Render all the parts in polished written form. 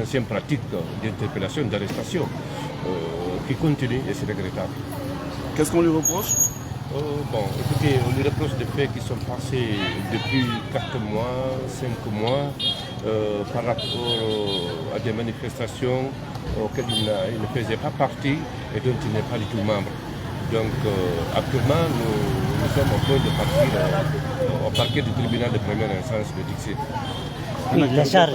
Ancienne pratique d'interpellation, d'arrestation qui continue et c'est regrettable. Qu'est-ce qu'on lui reproche? Bon, écoutez, on lui reproche des faits qui sont passés depuis 4 mois, 5 mois, par rapport à des manifestations auxquelles il ne faisait pas partie et dont il n'est pas du tout membre. Donc actuellement, nous sommes en train de partir au parquet du tribunal de première instance de Dixit. Oui, la charge.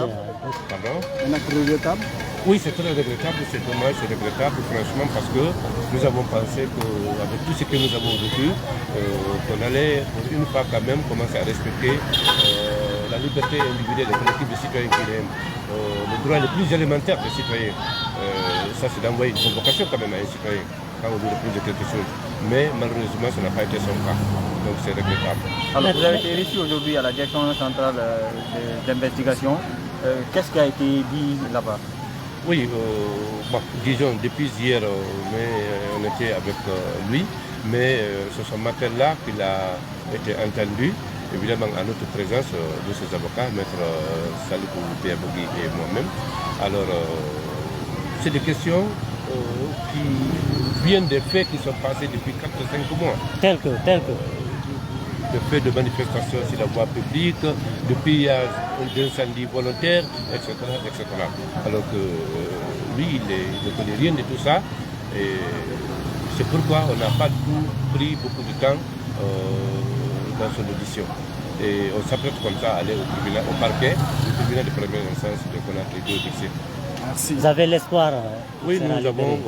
Pardon? Un acte regrettable? Oui, c'est très regrettable, c'est dommage, c'est regrettable, franchement, parce que nous avons pensé qu'avec tout ce que nous avons vécu, qu'on allait, pour une fois quand même, commencer à respecter la liberté individuelle et collective des citoyens qui est le droit le plus élémentaire des citoyens. Ça, c'est d'envoyer une convocation quand même à un citoyen quand on lui refuse quelque chose. Mais malheureusement, ça n'a pas été son cas. Donc c'est regrettable. Alors, vous avez été reçu aujourd'hui à la direction centrale d'investigation. Qu'est-ce qui a été dit là-bas? Oui, bon, disons, depuis hier, on était avec lui, mais c'est ce matin-là qu'il a été entendu, évidemment en notre présence de ses avocats, Maître Salikou Péabogui et moi-même. Alors, c'est des questions qui viennent des faits qui sont passés depuis 4 ou 5 mois. Tel que. Le fait de manifestations sur la voie publique, de pillage d'incendies volontaires, etc., etc. Alors que lui, il ne connaît rien de tout ça. Et c'est pourquoi on n'a pas pris beaucoup de temps dans son audition. Et on s'apprête comme ça à aller au parquet, au tribunal de première instance de Conakry de Dixit. Merci. Vous avez l'espoir? Oui, nous avons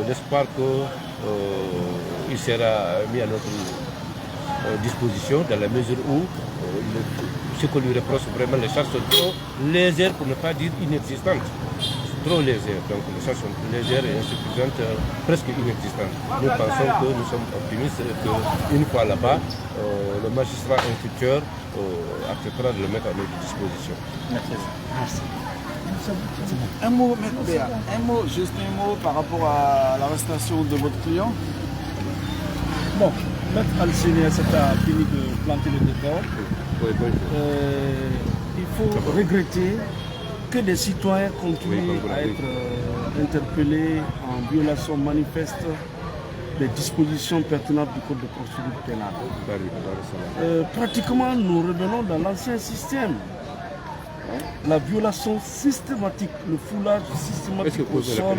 l'espoir qu'il sera mis à notre disposition dans la mesure où ce qu'on lui reproche vraiment, les charges sont trop légères pour ne pas dire inexistantes. Trop légères, donc les charges sont légères et insuffisantes, presque inexistantes. Nous pensons que nous sommes optimistes qu'une fois là-bas, le magistrat instructeur acceptera de le mettre à notre disposition. Merci. Un mot, Maître Béa, juste un mot par rapport à l'arrestation de votre client. Bon, Maître Alcine s'est fini de planter le décor. Il faut regretter que des citoyens continuent à être interpellés en violation manifeste des dispositions pertinentes du Code de procédure pénale. Pratiquement, nous revenons dans l'ancien système. La violation systématique, le foulage systématique au sol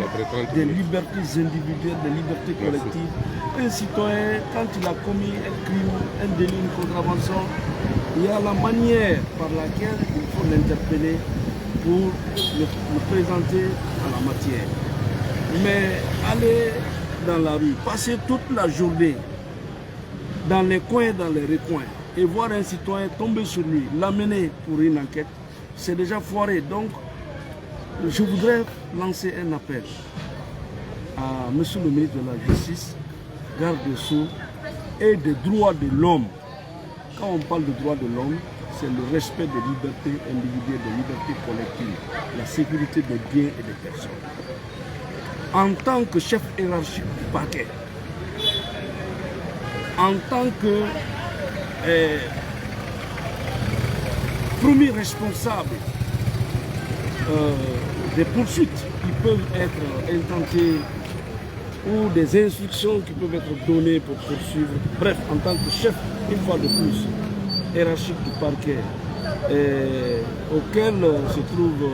des libertés individuelles, des libertés collectives. Un citoyen, quand il a commis un crime, un délit, une contravention, il y a la manière par laquelle il faut l'interpeller pour le présenter à la matière. Mais aller dans la rue, passer toute la journée dans les coins, dans les recoins, et voir un citoyen tomber sur lui, l'amener pour une enquête, c'est déjà foiré. Donc, je voudrais lancer un appel à Monsieur le ministre de la Justice, garde des Sceaux et des droits de l'homme. Quand on parle de droits de l'homme, c'est le respect des libertés individuelles, des libertés collectives, la sécurité des biens et des personnes. En tant que chef hiérarchique du parquet, en tant que premier responsable des poursuites qui peuvent être intentées ou des instructions qui peuvent être données pour poursuivre. Bref, en tant que chef, une fois de plus, hiérarchique du parquet, auquel se trouvent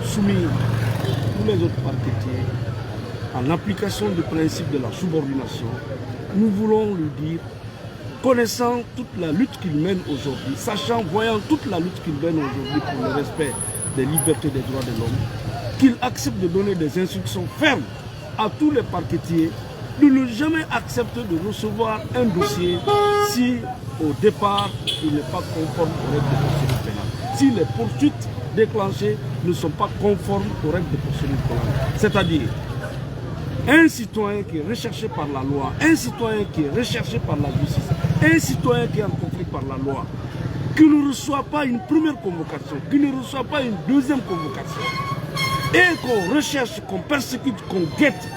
soumis tous les autres parquetiers, en application du principe de la subordination, nous voulons lui dire, connaissant toute la lutte qu'il mène aujourd'hui, sachant, voyant toute la lutte qu'il mène aujourd'hui pour le respect des libertés et des droits de l'homme, qu'il accepte de donner des instructions fermes à tous les parquetiers de ne jamais accepter de recevoir un dossier si au départ il n'est pas conforme aux règles de procédure pénale. Si les poursuites déclenchées ne sont pas conformes aux règles de procédure pénale. C'est-à-dire un citoyen qui est recherché par la loi, un citoyen qui est recherché par la justice, un citoyen qui est en conflit par la loi, qui ne reçoit pas une première convocation, qui ne reçoit pas une deuxième convocation, et qu'on recherche, qu'on persécute, qu'on guette,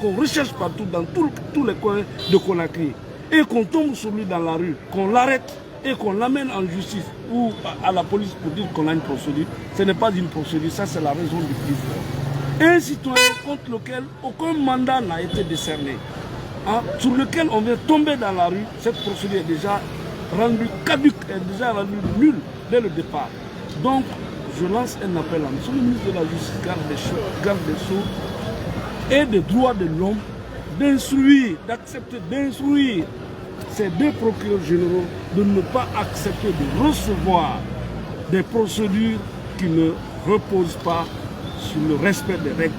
qu'on recherche partout dans tous les coins de Conakry, et qu'on tombe sur lui dans la rue, qu'on l'arrête et qu'on l'amène en justice ou à la police pour dire qu'on a une procédure, ce n'est pas une procédure, ça c'est la raison du plus. Un citoyen contre lequel aucun mandat n'a été décerné, hein, sur lequel on vient tomber dans la rue, cette procédure est déjà rendue caduque, est déjà rendue nulle dès le départ. Donc, je lance un appel à M. le ministre de la Justice, garde des Sceaux et des droits de l'homme, d'instruire, d'accepter d'instruire ces deux procureurs généraux de ne pas accepter de recevoir des procédures qui ne reposent pas sur le respect des règles